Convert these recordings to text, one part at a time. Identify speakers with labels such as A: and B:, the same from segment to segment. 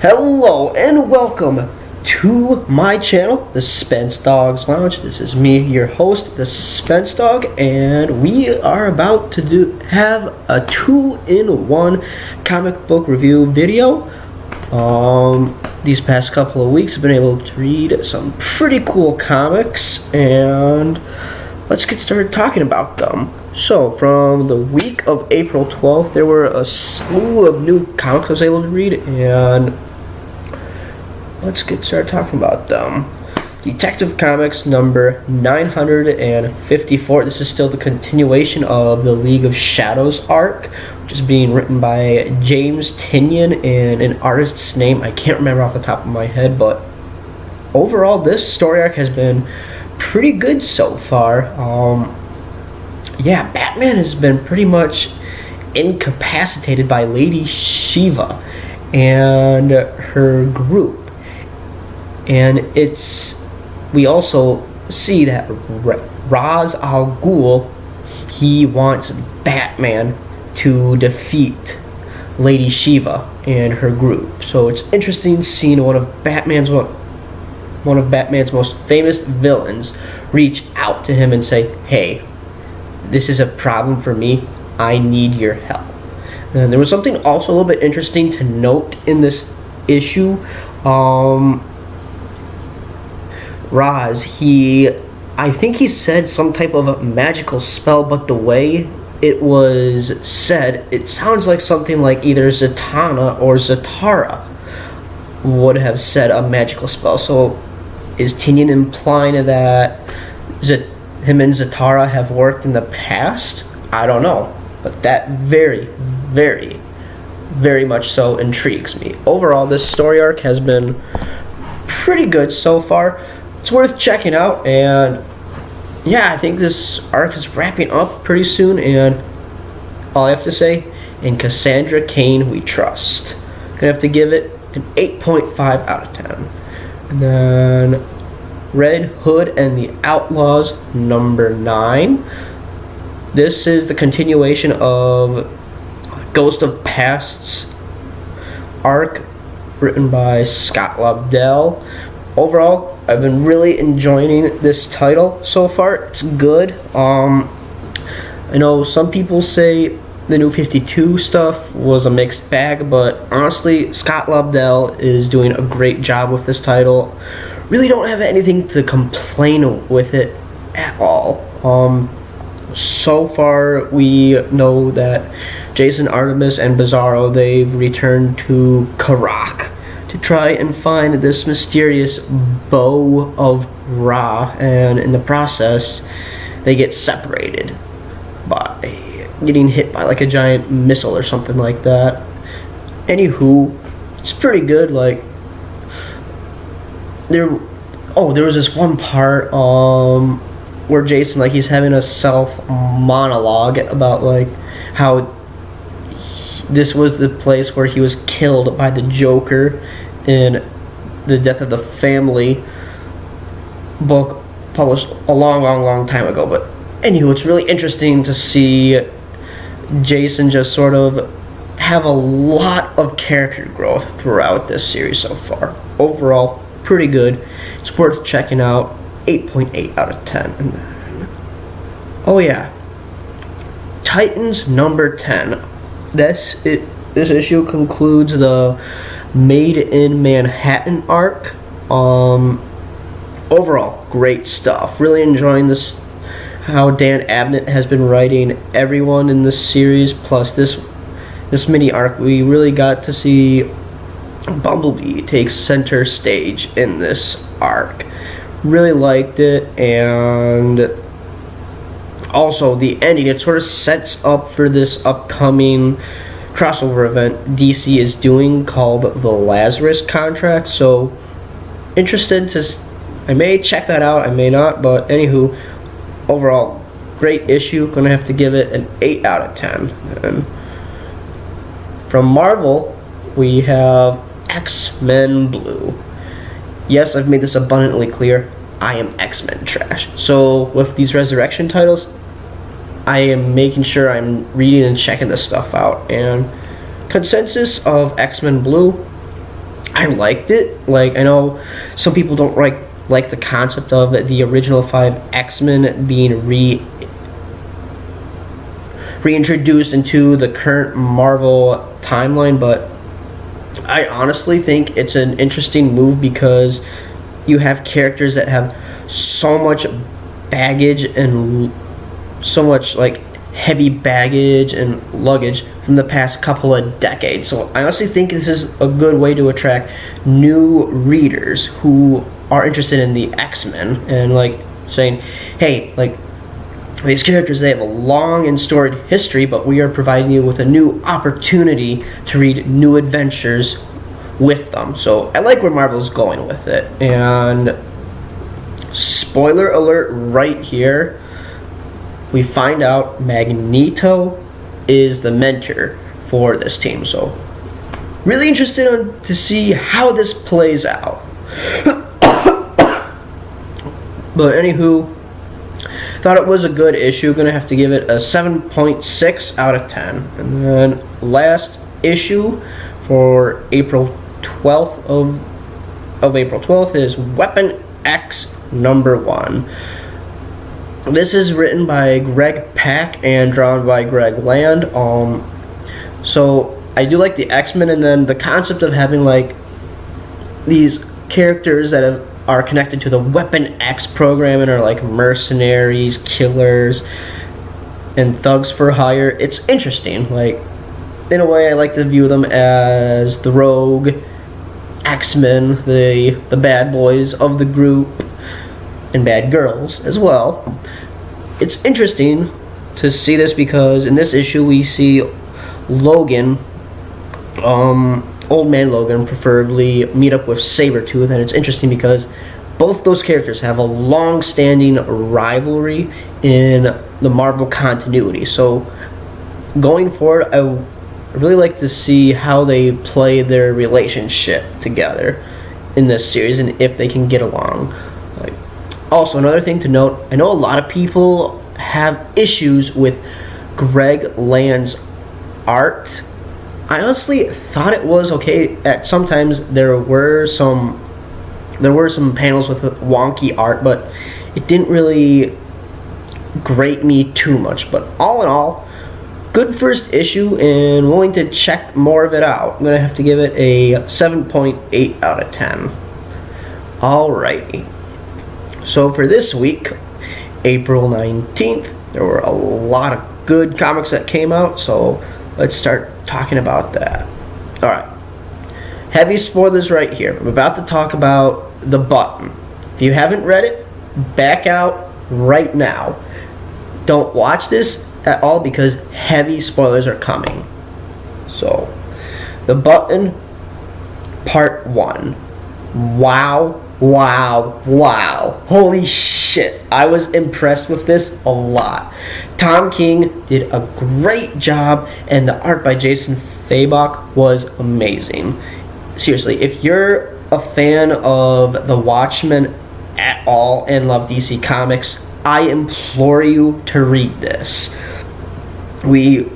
A: Hello and welcome to my channel, The Spence Dogs Lounge. This is me, your host, The Spence Dog, and we are about to have a 2-in-1 comic book review video. These past couple of weeks I've been able to read some pretty cool comics, and let's get started talking about them. So, from the week of April 12th, there were a slew of new comics I was able to read, and let's get started talking about them. Detective Comics number 954. This is still the continuation of the League of Shadows arc, which is being written by James Tynion and an artist's name I can't remember off the top of my head, but overall this story arc has been pretty good so far. Batman has been pretty much incapacitated by Lady Shiva and her group. And we also see that Ra's al Ghul, he wants Batman to defeat Lady Shiva and her group. So it's interesting seeing one of Batman's most famous villains reach out to him and say, "Hey, this is a problem for me. I need your help." And there was something also a little bit interesting to note in this issue. Ra's, I think he said some type of a magical spell, but the way it was said, it sounds like something like either Zatanna or Zatara would have said a magical spell. So is Tynion implying that him and Zatara have worked in the past? I don't know, but that very, very, very much so intrigues me. Overall, this story arc has been pretty good so far. It's worth checking out, and yeah, I think this arc is wrapping up pretty soon, and all I have to say, in Cassandra Cain we trust. Gonna have to give it an 8.5 out of 10. And then Red Hood and the Outlaws number 9. This is the continuation of Ghost of Past's arc, written by Scott Lobdell. Overall, I've been really enjoying this title so far. It's good. I know some people say the New 52 stuff was a mixed bag, but honestly, Scott Lobdell is doing a great job with this title. Really don't have anything to complain with it at all. So far, we know that Jason, Artemis, and Bizarro, they've returned to Karak to try and find this mysterious bow of Ra, and in the process, they get separated by getting hit by like a giant missile or something like that. Anywho, it's pretty good. Like, there was this one part where Jason, like, he's having a self monologue about like how this was the place where he was killed by the Joker in the Death of the Family book published a long time ago. But anywho, it's really interesting to see Jason just sort of have a lot of character growth throughout this series so far. Overall, pretty good. It's worth checking out. 8.8 out of 10. And then, oh yeah, Titans number 10. This issue concludes the Made in Manhattan arc. Overall, great stuff. Really enjoying this. How Dan Abnett has been writing everyone in this series. Plus this mini arc, we really got to see Bumblebee take center stage in this arc. Really liked it, and also the ending, it sort of sets up for this upcoming crossover event DC is doing called the Lazarus Contract. So I may check that out, I may not, but anywho, overall, great issue. Gonna have to give it an 8 out of 10. And from Marvel, we have X-Men Blue. Yes, I've made this abundantly clear. I am X-Men trash. So with these Resurrection titles, I am making sure I'm reading and checking this stuff out. And consensus of X-Men Blue, I liked it. Like, I know some people don't like the concept of the original 5 X-Men being reintroduced into the current Marvel timeline, but I honestly think it's an interesting move because you have characters that have so much baggage and so much like heavy baggage and luggage from the past couple of decades. So I honestly think this is a good way to attract new readers who are interested in the X-Men and like saying, hey, like these characters, they have a long and storied history, but we are providing you with a new opportunity to read new adventures with them. So I like where Marvel's going with it. And spoiler alert right here, we find out Magneto is the mentor for this team. So really interested to see how this plays out. But anywho, thought it was a good issue. Gonna have to give it a 7.6 out of 10. And then last issue for April 12th of April 12th is Weapon X #1. This is written by Greg Pak and drawn by Greg Land. So I do like the X-Men, and then the concept of having like these characters that are connected to the Weapon X program and are like mercenaries, killers, and thugs for hire. It's interesting. Like, in a way, I like to view them as the rogue X-Men, the bad boys of the group, and bad girls as well. It's interesting to see this because in this issue we see Logan, Old Man Logan preferably, meet up with Sabretooth, and it's interesting because both those characters have a long-standing rivalry in the Marvel continuity. So going forward, I really like to see how they play their relationship together in this series and if they can get along. Like, also, another thing to note, I know a lot of people have issues with Greg Land's art. I honestly thought it was okay. At sometimes there were some panels with wonky art, but it didn't really grate me too much. But all in all, good first issue and willing to check more of it out. I'm gonna have to give it a 7.8 out of 10. Alrighty. So for this week, April 19th, there were a lot of good comics that came out, so let's start talking about that. Alright. Heavy spoilers right here. I'm about to talk about The Button. If you haven't read it, back out right now. Don't watch this at all because heavy spoilers are coming. So, The Button, Part 1. Wow, wow, wow. Holy shit. I was impressed with this a lot. Tom King did a great job, and the art by Jason Fabok was amazing. Seriously, if you're a fan of The Watchmen at all and love DC Comics, I implore you to read this. We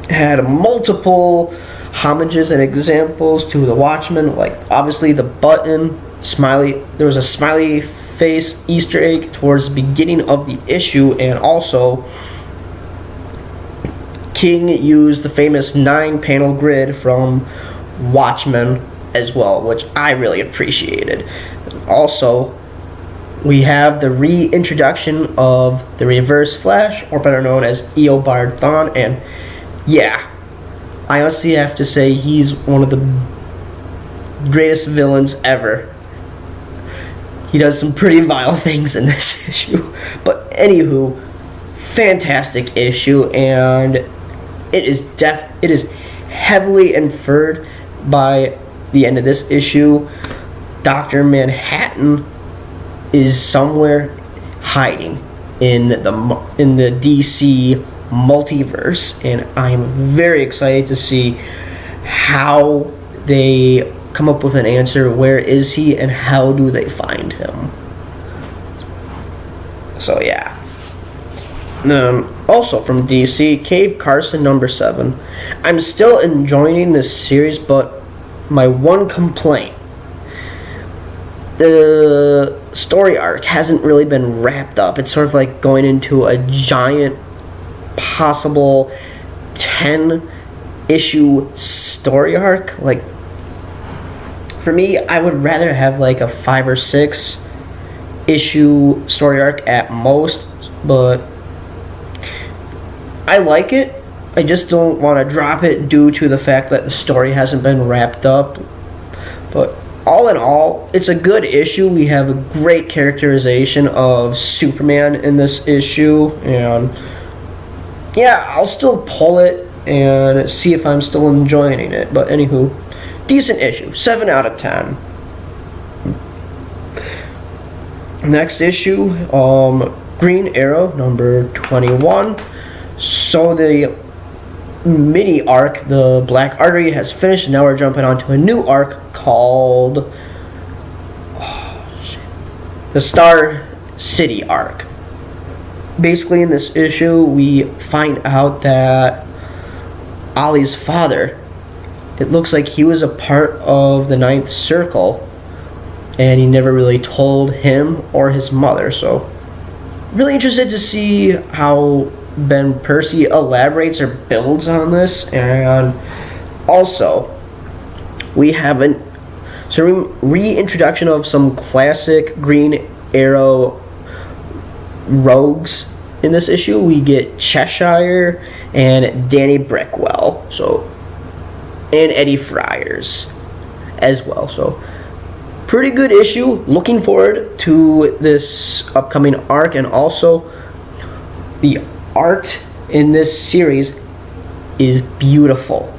A: had multiple homages and examples to The Watchmen, like obviously the Button, smiley. There was a smiley face Easter egg towards the beginning of the issue, and also King used the famous 9-panel grid from Watchmen as well, which I really appreciated. Also, we have the reintroduction of the Reverse Flash, or better known as Eobard Thawne, and yeah, I honestly have to say he's one of the greatest villains ever. He does some pretty vile things in this issue, but anywho, fantastic issue, and it is heavily inferred by the end of this issue. Dr. Manhattan is somewhere hiding in the DC multiverse, and I'm very excited to see how they come up with an answer. Where is he, and how do they find him? So yeah. Also from DC, Cave Carson #7. I'm still enjoying this series, but my one complaint. The story arc hasn't really been wrapped up. It's sort of like going into a giant possible 10-issue story arc. Like, for me, I would rather have like a 5 or 6 issue story arc at most, but I like it. I just don't want to drop it due to the fact that the story hasn't been wrapped up. But all in all, it's a good issue. We have a great characterization of Superman in this issue, and yeah, I'll still pull it and see if I'm still enjoying it. But anywho, decent issue, 7 out of 10. Next issue, Green Arrow number 21. So the mini arc, the Black Artery, has finished, and now we're jumping onto a new arc called the Star City arc. Basically, in this issue, we find out that Ollie's father, it looks like he was a part of the Ninth Circle, and he never really told him or his mother. So, really interested to see how Ben Percy elaborates or builds on this. And also, we have a reintroduction of some classic Green Arrow rogues in this issue. We get Cheshire and Danny Brickwell, and Eddie Friars as well. So, pretty good issue. Looking forward to this upcoming arc, and also the art in this series is beautiful,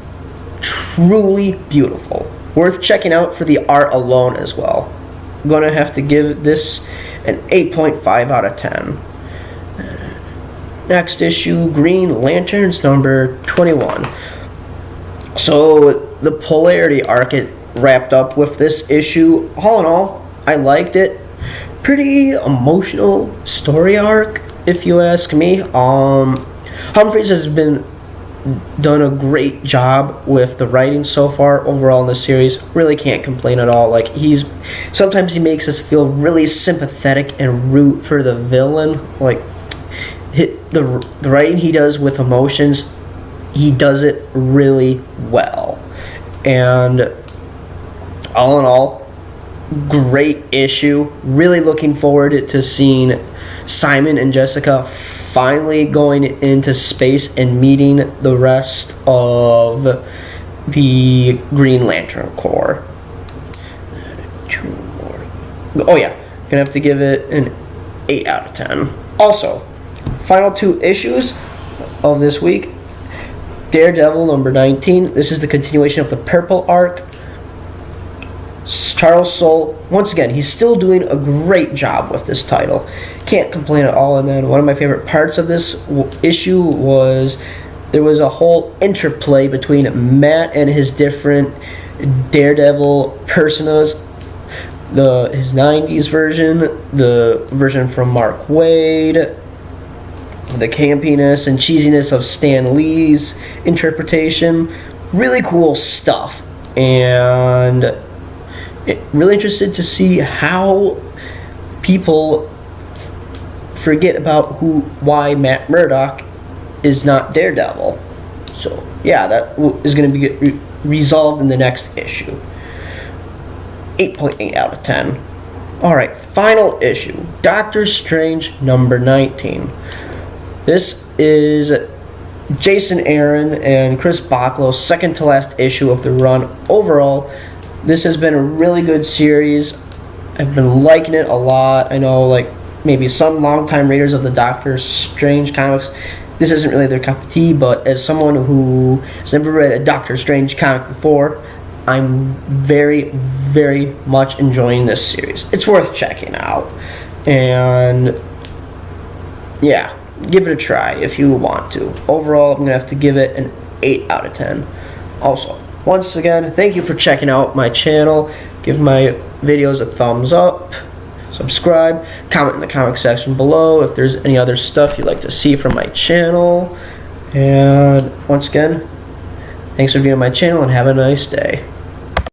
A: truly beautiful, worth checking out for the art alone as well. I'm gonna have to give this an 8.5 out of 10. Next issue, Green Lanterns number 21. So the Polarity arc, it wrapped up with this issue. All in all, I liked it. Pretty emotional story arc, if you ask me. Humphries has done a great job with the writing so far overall in the series. Really can't complain at all. Like, sometimes he makes us feel really sympathetic and root for the villain. Like, the writing he does with emotions, he does it really well. And all in all, great issue. Really looking forward to seeing Simon and Jessica finally going into space and meeting the rest of the Green Lantern Corps. 2 more. Oh yeah, gonna have to give it an 8 out of 10. Also, final 2 issues of this week. Daredevil number 19. This is the continuation of the Purple arc. Charles Soule, once again, he's still doing a great job with this title. Can't complain at all. And then one of my favorite parts of this issue was there was a whole interplay between Matt and his different Daredevil personas. His 90s version, the version from Mark Waid, the campiness and cheesiness of Stan Lee's interpretation. Really cool stuff. And really interested to see how people forget about why Matt Murdock is not Daredevil. So yeah, that is going to be resolved in the next issue. 8.8 out of 10. Alright, final issue, Doctor Strange number 19. This is Jason Aaron and Chris Bachalo's second to last issue of the run. Overall, this has been a really good series. I've been liking it a lot. I know, like, maybe some longtime readers of the Doctor Strange comics, this isn't really their cup of tea, but as someone who has never read a Doctor Strange comic before, I'm very, very much enjoying this series. It's worth checking out. And yeah, give it a try if you want to. Overall, I'm going to have to give it an 8 out of 10. Also, once again, thank you for checking out my channel. Give my videos a thumbs up, subscribe, comment in the comment section below if there's any other stuff you'd like to see from my channel. And once again, thanks for viewing my channel and have a nice day.